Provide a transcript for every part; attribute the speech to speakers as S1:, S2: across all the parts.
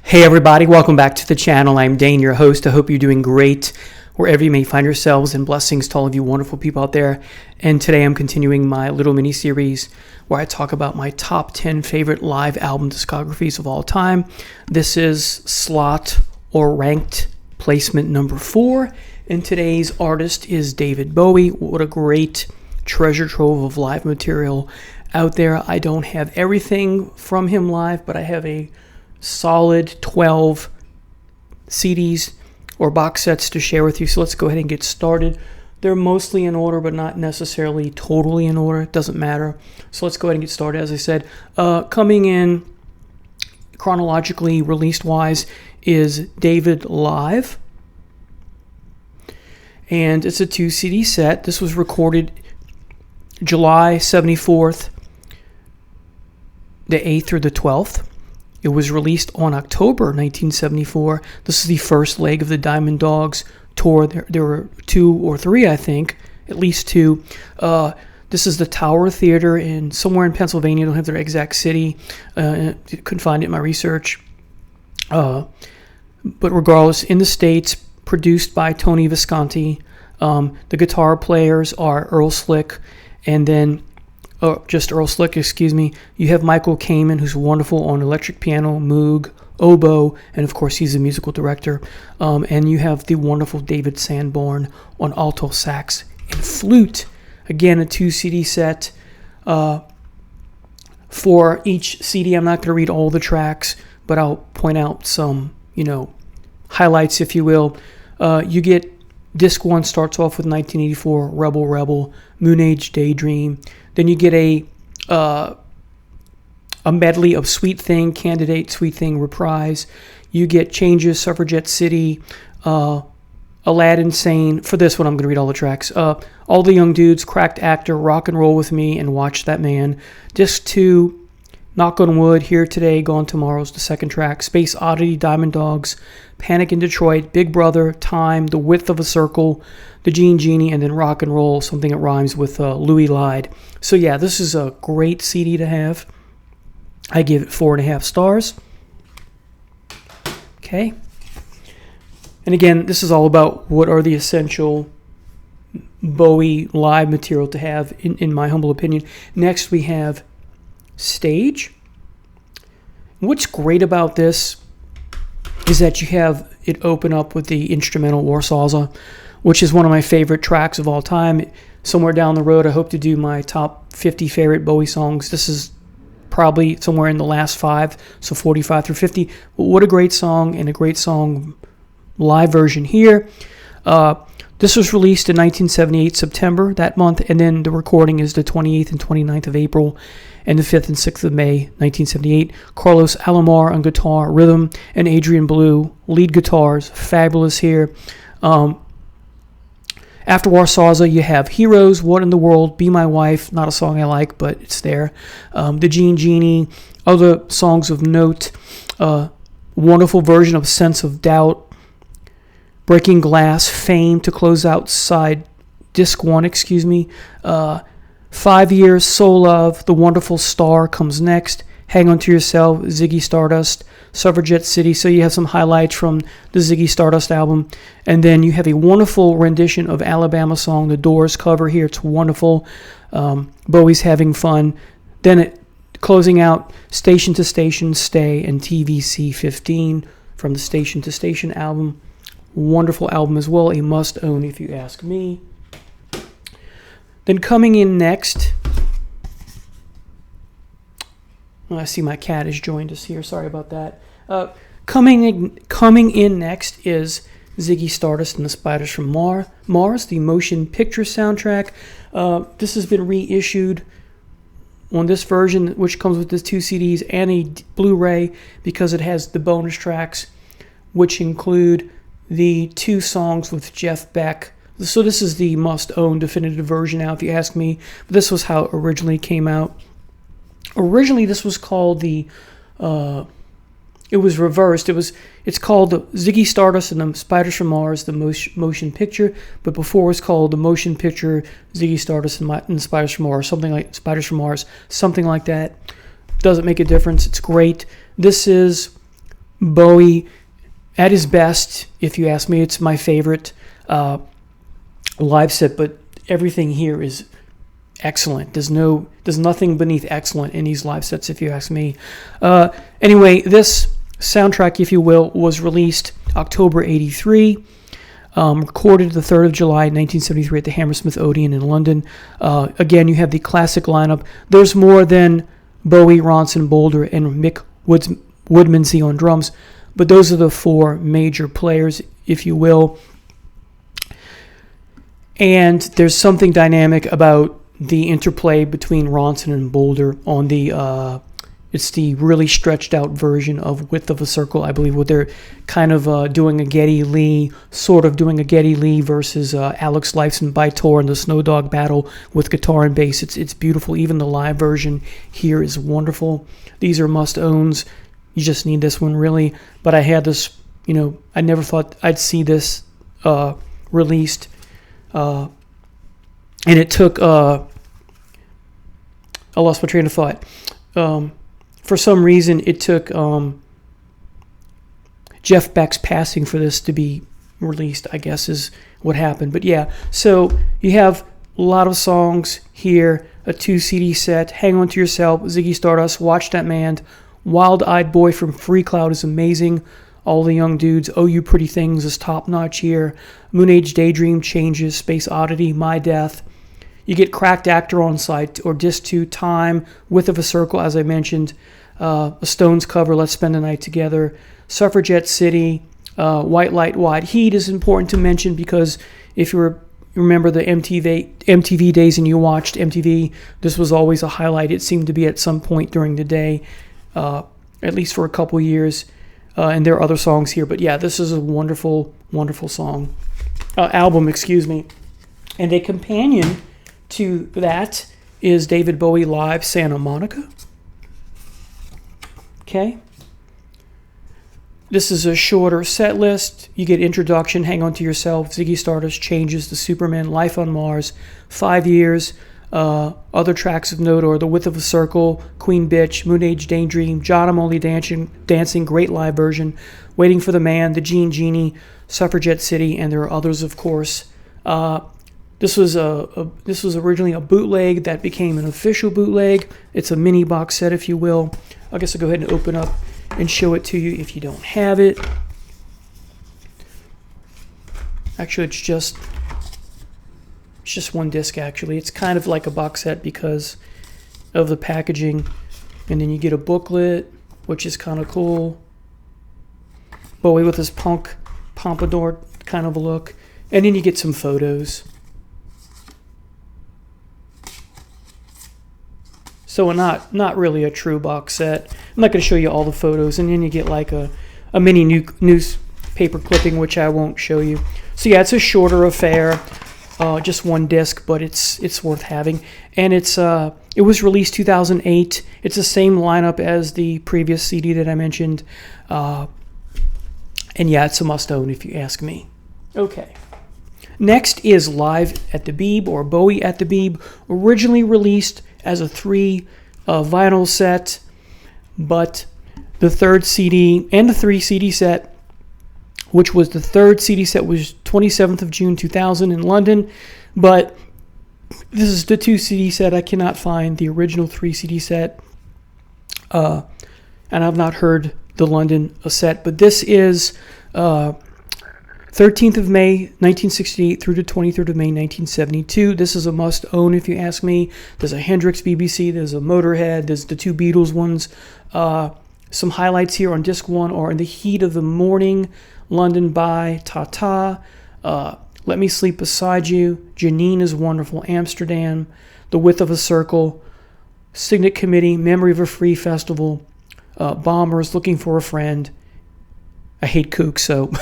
S1: Hey everybody, welcome back to the channel. I'm Dane, your host. I hope you're doing great wherever you may find yourselves, and blessings to all of you wonderful people out there. And today I'm continuing my little mini series where I talk about my top 10 favorite live album discographies of all time. This is slot or ranked placement number 4, and today's artist is David Bowie. What a great treasure trove of live material out there. I don't have everything from him live, but I have a solid 12 CDs or box sets to share with you. So let's go ahead and get started. They're mostly in order, but not necessarily totally in order. It doesn't matter. So let's go ahead and get started. As I said, coming in chronologically, released-wise, is David Live. And it's a 2 CD set. This was recorded July 74th, the 8th through the 12th. It was released on October 1974. This is the first leg of the Diamond Dogs tour. There were 2 or 3, I think, at least 2. This is the Tower Theater somewhere in Pennsylvania. I don't have their exact city. Couldn't find it in my research. But regardless, in the States, produced by Tony Visconti. The guitar players are Earl Slick, and then just Earl Slick, excuse me. You have Michael Kamen, who's wonderful on electric piano, moog, oboe, and of course he's a musical director. And you have the wonderful David Sanborn on alto sax and flute. Again, a 2 CD set. For each CD, I'm not going to read all the tracks, but I'll point out some, highlights, if you will. You get Disc 1 starts off with 1984, Rebel Rebel, Moon Age Daydream. Then you get a medley of Sweet Thing, Candidate, Sweet Thing, Reprise. You get Changes, Suffragette City, Aladdin Sane. For this one, I'm going to read all the tracks. All the Young Dudes, Cracked Actor, Rock and Roll With Me, and Watch That Man. Disc 2, Knock on Wood, Here Today, Gone Tomorrow's the second track. Space Oddity, Diamond Dogs, Panic in Detroit, Big Brother, Time, The Width of a Circle, The Gene Genie, and then Rock and Roll, something that rhymes with Louis Lied. So yeah, this is a great CD to have. I give it 4.5 stars. Okay. And again, this is all about what are the essential Bowie live material to have, in my humble opinion. Next, we have Stage. What's great about this is that you have it open up with the instrumental Warsawza, which is one of my favorite tracks of all time. Somewhere down the road, I hope to do my top 50 favorite Bowie songs. This is probably somewhere in the last 5, so 45 through 50. What a great song, and a great song live version here. This was released in 1978, September, that month, and then the recording is the 28th and 29th of April, and the 5th and 6th of May, 1978. Carlos Alomar on guitar, rhythm, and Adrian Belew, lead guitars, fabulous here. After Warsawza, you have Heroes, What in the World, Be My Wife, not a song I like, but it's there. The Gene Genie, other songs of note, wonderful version of Sense of Doubt, Breaking Glass, Fame to close out side Disc 1, 5 Years, Soul Love, The Wonderful Star comes next, Hang On To Yourself, Ziggy Stardust, Suffragette City. So you have some highlights from the Ziggy Stardust album. And then you have a wonderful rendition of Alabama song, The Doors cover here. It's wonderful. Bowie's having fun. Then closing out Station to Station, Stay, and TVC 15 from the Station to Station album. Wonderful album as well. A must-own if you ask me. Then coming in next, I see my cat has joined us here. Sorry about that. Coming in next is Ziggy Stardust and the Spiders from Mars, the motion picture soundtrack. This has been reissued on this version, which comes with the 2 CDs and a Blu-ray, because it has the bonus tracks, which include the 2 songs with Jeff Beck. So this is the must-own definitive version now, if you ask me. But this was how it originally came out. Originally, this was called it was reversed. It's called the Ziggy Stardust and the Spiders from Mars, the motion picture. But before it was called the motion picture Ziggy Stardust and the Spiders from Mars, something like Spiders from Mars, something like that. Doesn't make a difference. It's great. This is Bowie at his best. If you ask me, it's my favorite live set, but everything here is excellent. There's nothing beneath excellent in these live sets, if you ask me. Anyway, this soundtrack, if you will, was released October 83, recorded the 3rd of July 1973 at the Hammersmith Odeon in London. Again, you have the classic lineup. There's more than Bowie, Ronson, Boulder, and Mick Woodmansey on drums, but those are the 4 major players, if you will. And there's something dynamic about the interplay between Ronson and Boulder on the it's the really stretched out version of Width of a Circle, I believe, where they're kind of doing a Geddy Lee, sort of doing a Geddy Lee versus Alex Lifeson by Tor in the Snow Dog battle with guitar and bass. It's beautiful. Even the live version here is wonderful. These are must-owns. You just need this one, really. But I had this, I never thought I'd see this released. And it took, I lost my train of thought. For some reason, it took Jeff Beck's passing for this to be released, I guess is what happened. But yeah, so you have a lot of songs here, a 2 CD set, Hang On To Yourself, Ziggy Stardust, Watch That Man, Wild Eyed Boy from Free Cloud is amazing. All the Young Dudes, Oh You Pretty Things is top notch here. Moon Age Daydream, Changes, Space Oddity, My Death. You get Cracked Actor on site, or Disc 2, Time, Width of a Circle, as I mentioned. A Stones cover, Let's Spend the Night Together. Suffragette City, White Light, White Heat is important to mention because if you remember the MTV days and you watched MTV, this was always a highlight. It seemed to be at some point during the day, at least for a couple years. And there are other songs here, but yeah, this is a wonderful, wonderful album, excuse me. And a companion to that is David Bowie Live Santa Monica. Okay. This is a shorter set list. You get Introduction, Hang On To Yourself, Ziggy Stardust, Changes, The Superman, Life on Mars, 5 Years. Other tracks of note are The Width of a Circle, Queen Bitch, Moon Age Daydream, John I'm Only Dancing, great live version, Waiting for the Man, The Genie, Suffragette City, and there are others, of course. This was originally a bootleg that became an official bootleg. It's a mini box set, if you will. I guess I'll go ahead and open up and show it to you if you don't have it. Actually, it's just one disc, actually. It's kind of like a box set because of the packaging. And then you get a booklet, which is kind of cool. Bowie with his punk pompadour kind of a look. And then you get some photos. So not really a true box set. I'm not going to show you all the photos. And then you get like a mini newspaper clipping, which I won't show you. So yeah, it's a shorter affair. Just one disc, but it's worth having. And it was released 2008. It's the same lineup as the previous CD that I mentioned. And yeah, it's a must-own if you ask me. Okay. Next is Live at the Beeb, or Bowie at the Beeb, originally released as a 3 vinyl set, but the 3rd CD and the 3 CD set, which was the 3rd CD set, was 27th of June 2000 in London, but this is the 2 CD set. I cannot find the original 3 CD set, and I've not heard the London set, but this is 13th of May, 1968 through the 23rd of May, 1972. This is a must-own if you ask me. There's a Hendrix BBC, there's a Motorhead, there's the 2 Beatles ones. Some highlights here on disc 1 are In the Heat of the Morning, London by Ta-Ta, Let Me Sleep Beside You, Janine is Wonderful, Amsterdam, The Width of a Circle, Signet Committee, Memory of a Free Festival, Bombers, Looking for a Friend, I hate Kook, so,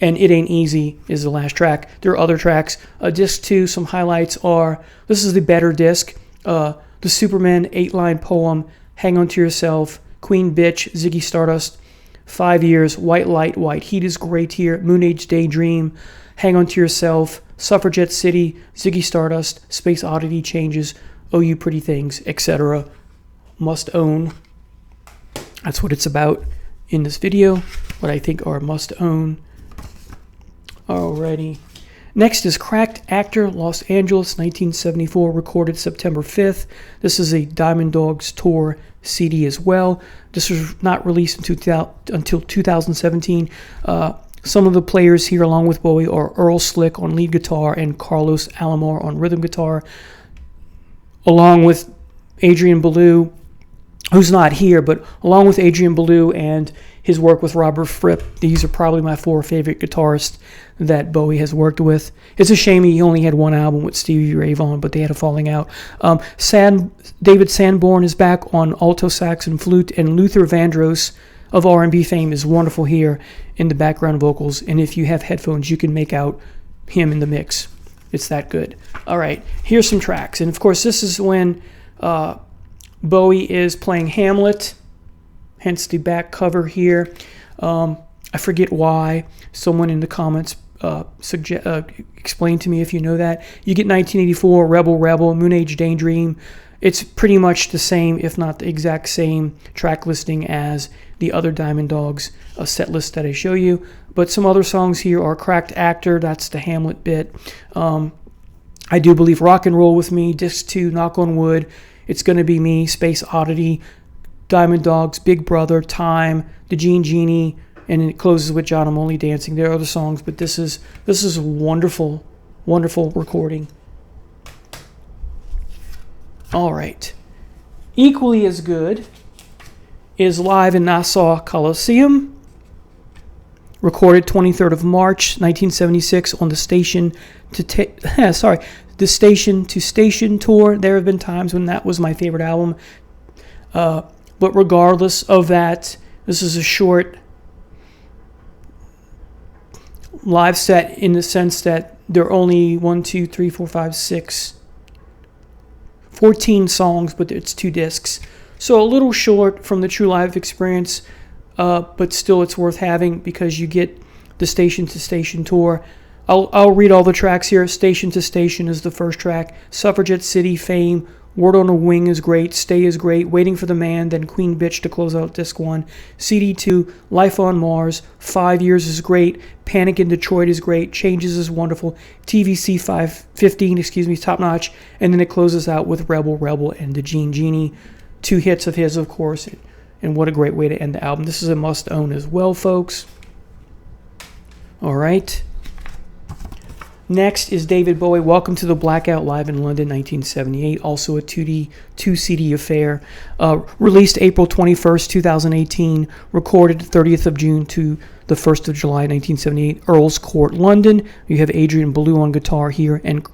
S1: and It Ain't Easy is the last track. There are other tracks. Disc 2, some highlights are, this is the better disc, The Superman 8-line poem, Hang On To Yourself, Queen Bitch, Ziggy Stardust, 5 Years, White Light, White Heat is great here, Moon Age Daydream, Hang On To Yourself, Suffragette City, Ziggy Stardust, Space Oddity, Changes, Oh You Pretty Things, etc. Must own. That's what it's about in this video. what I think are must-own. Alrighty. Next is Cracked Actor, Los Angeles, 1974, recorded September 5th. This is a Diamond Dogs Tour CD as well. This was not released until 2017. Some of the players here, along with Bowie, are Earl Slick on lead guitar and Carlos Alomar on rhythm guitar, along with Adrian Belew, who's not here, but along with Adrian Belew and his work with Robert Fripp. These are probably my 4 favorite guitarists that Bowie has worked with. It's a shame he only had one album with Stevie Ray Vaughan, but they had a falling out. David Sanborn is back on alto sax and flute, and Luther Vandross of R&B fame is wonderful here in the background vocals, and if you have headphones, you can make out him in the mix. It's that good. All right, here's some tracks, and of course this is when Bowie is playing Hamlet, hence the back cover here. I forget why. Someone in the comments explain to me if you know that. You get 1984, Rebel Rebel, Moon Age Daydream. It's pretty much the same, if not the exact same track listing as the other Diamond Dogs set list that I show you. But some other songs here are Cracked Actor, that's the Hamlet bit. I Do Believe Rock and Roll With Me, Disc 2, Knock on Wood, It's Gonna Be Me, Space Oddity, Diamond Dogs, Big Brother, Time, The Gene Genie, and it closes with John I'm Only Dancing. There are other songs, but this is a wonderful, wonderful recording. All right. Equally as good is Live in Nassau Coliseum, recorded 23rd of March, 1976 on the Station to Station tour. There have been times when that was my favorite album. But regardless of that, this is a short live set in the sense that there are only 14 songs, but it's 2 discs. So a little short from the true live experience, but still it's worth having because you get the Station to Station tour. I'll read all the tracks here. Station to Station is the first track. Suffragette City, Fame, Word on a Wing is great. Stay is great. Waiting for the Man, then Queen Bitch to close out disc 1. CD 2, Life on Mars. 5 Years is great. Panic in Detroit is great. Changes is wonderful. TVC 15, top notch. And then it closes out with Rebel Rebel and The Gene Genie. 2 hits of his, of course. And what a great way to end the album. This is a must-own as well, folks. All right. Next is David Bowie, Welcome to the Blackout, live in London, 1978. Also a 2 CD affair. Released April 21st, 2018. Recorded 30th of June to the 1st of July, 1978. Earl's Court, London. You have Adrian Belew on guitar here and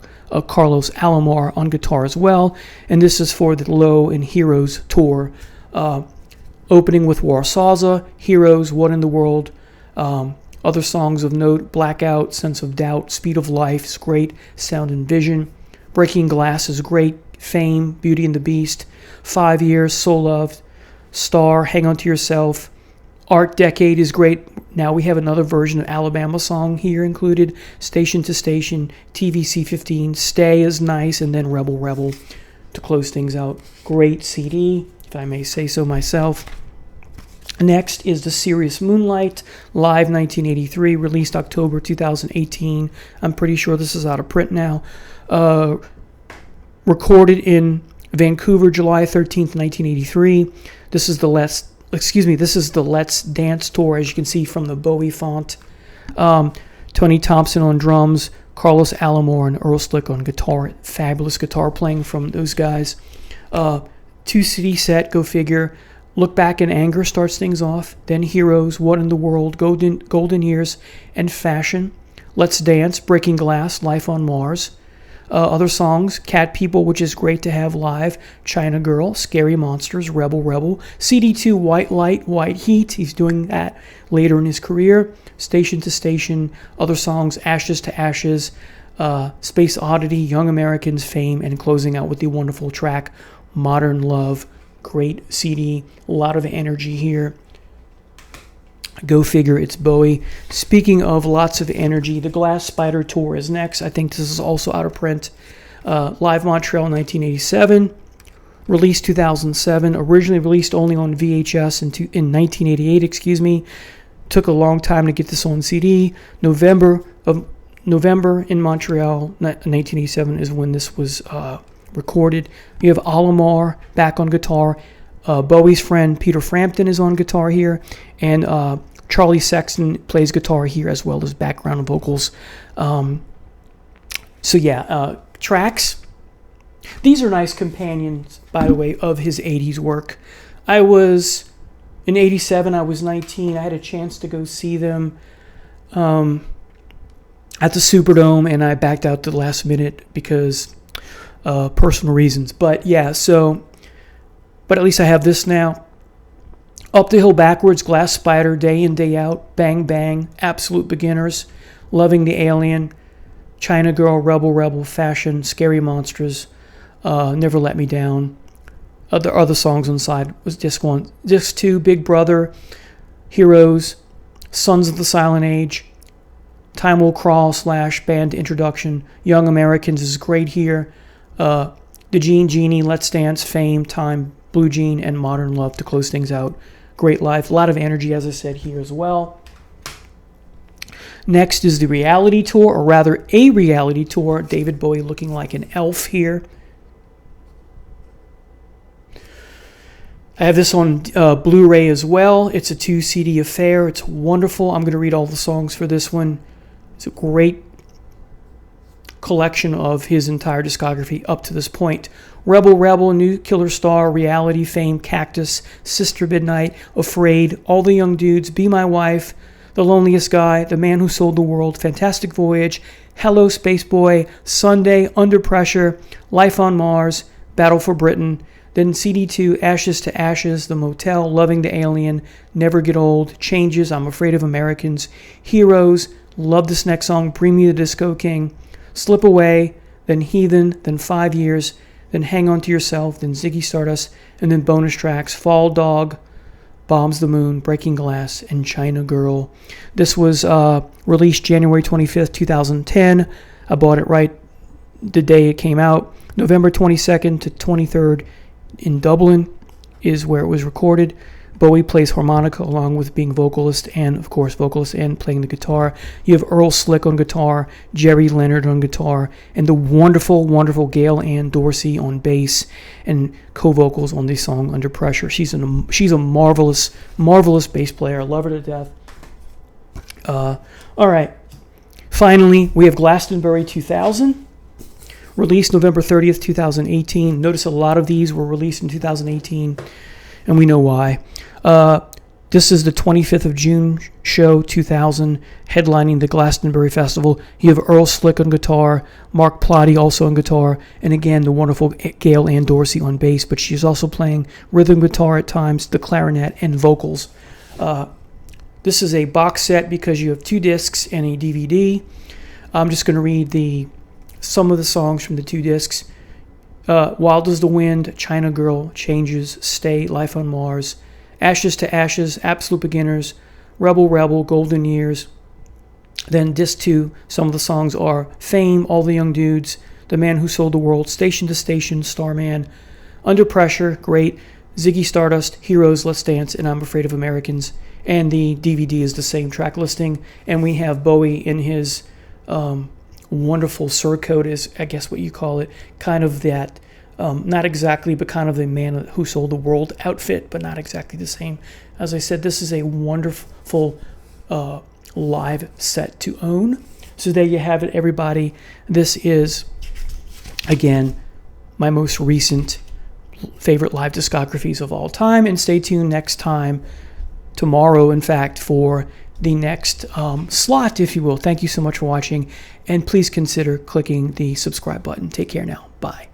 S1: Carlos Alomar on guitar as well. And this is for the Low and Heroes tour. Opening with Warsawza, Heroes, What in the World. Other songs of note, Blackout, Sense of Doubt, Speed of Life is great, Sound and Vision. Breaking Glass is great, Fame, Beauty and the Beast, 5 Years, So Loved, Star, Hang On to Yourself. Art Decade is great. Now we have another version of Alabama song here included. Station to Station, TVC 15, Stay is nice, and then Rebel Rebel to close things out. Great CD, if I may say so myself. Next is The Serious Moonlight, live 1983, released October 2018. I'm pretty sure this is out of print now. Recorded in Vancouver, July 13th, 1983. This is the Let's Dance tour, as you can see from the Bowie font. Tony Thompson on drums, Carlos Alomar and Earl Slick on guitar. Fabulous guitar playing from those guys. 2 CD set, go figure. Look Back in Anger starts things off. Then Heroes, What in the World, Golden Years, and Fashion. Let's Dance, Breaking Glass, Life on Mars. Other songs, Cat People, which is great to have live. China Girl, Scary Monsters, Rebel Rebel. CD2, White Light, White Heat. He's doing that later in his career. Station to Station. Other songs, Ashes to Ashes, Space Oddity, Young Americans, Fame, and closing out with the wonderful track, Modern Love. Great CD, a lot of energy here. Go figure, it's Bowie. Speaking of lots of energy, the Glass Spider Tour is next. I think this is also out of print. Live Montreal 1987. Released 2007. Originally released only on VHS in 1988, Took a long time to get this on CD. November in Montreal, 1987 is when this was recorded. You have Alomar back on guitar. Bowie's friend Peter Frampton is on guitar here, and Charlie Sexton plays guitar here as well as background vocals. Tracks. These are nice companions, by the way, of his 80s work. In 87, I was 19. I had a chance to go see them at the Superdome, and I backed out at the last minute because personal reasons. But at least I have this now. Up the Hill Backwards, Glass Spider, Day In, Day Out, Bang Bang, Absolute Beginners, Loving the Alien, China Girl, Rebel, Fashion, Scary Monsters, Never Let Me Down. Other songs on the side was disc 1. Disc 2, Big Brother, Heroes, Sons of the Silent Age, Time Will Crawl / band introduction, Young Americans is great here, The Genie, Let's Dance, Fame, Time, Blue Jean, and Modern Love to close things out. Great life. A lot of energy, as I said, here as well. Next is the reality tour, or rather a reality tour. David Bowie looking like an elf here. I have this on Blu-ray as well. It's a 2 CD affair. It's wonderful. I'm going to read all the songs for this one. It's a great collection of his entire discography up to this point. Rebel, Nuclear Star, Reality, Fame, Cactus, Sister Midnight, Afraid, All the Young Dudes, Be My Wife, The Loneliest Guy, The Man Who Sold the World, Fantastic Voyage, Hello Space Boy, Sunday, Under Pressure, Life on Mars, Battle for Britain, then CD2, Ashes to Ashes, The Motel, Loving the Alien, Never Get Old, Changes, I'm Afraid of Americans, Heroes, love this next song, Bring Me the Disco King, Slip Away, then Heathen, then 5 Years, then Hang On to Yourself, then Ziggy Stardust, and then bonus tracks, Fall Dog, Bombs the Moon, Breaking Glass, and China Girl. This was released January 25th, 2010. I bought it right the day it came out. November 22nd to 23rd in Dublin is where it was recorded. Bowie plays harmonica along with being vocalist and playing the guitar. You have Earl Slick on guitar, Jerry Leonard on guitar, and the wonderful, wonderful Gail Ann Dorsey on bass and co-vocals on the song Under Pressure. She's a marvelous, marvelous bass player. I love her to death. All right. Finally, we have Glastonbury 2000. Released November 30th, 2018. Notice a lot of these were released in 2018, and we know why. This is the 25th of June show, 2000, headlining the Glastonbury Festival. You have Earl Slick on guitar, Mark Plotty also on guitar, and again, the wonderful Gail Ann Dorsey on bass, but she's also playing rhythm guitar at times, the clarinet, and vocals. This is a box set because you have 2 discs and a DVD. I'm just going to read some of the songs from the 2 discs. Wild as the Wind, China Girl, Changes, Stay, Life on Mars, Ashes to Ashes, Absolute Beginners, Rebel, Golden Years. Then disc 2, some of the songs are Fame, All the Young Dudes, The Man Who Sold the World, Station to Station, Starman, Under Pressure, great, Ziggy Stardust, Heroes, Let's Dance, and I'm Afraid of Americans. And the DVD is the same track listing, and we have Bowie in his wonderful surcoat, is I guess what you call it, kind of that, not exactly, but kind of the Man Who Sold the World outfit, but not exactly the same. As I said, this is a wonderful live set to own. So there you have it, everybody. This is, again, my most recent favorite live discographies of all time, and stay tuned next time, tomorrow, in fact, for the next slot, if you will. Thank you so much for watching, and please consider clicking the subscribe button. Take care now. Bye.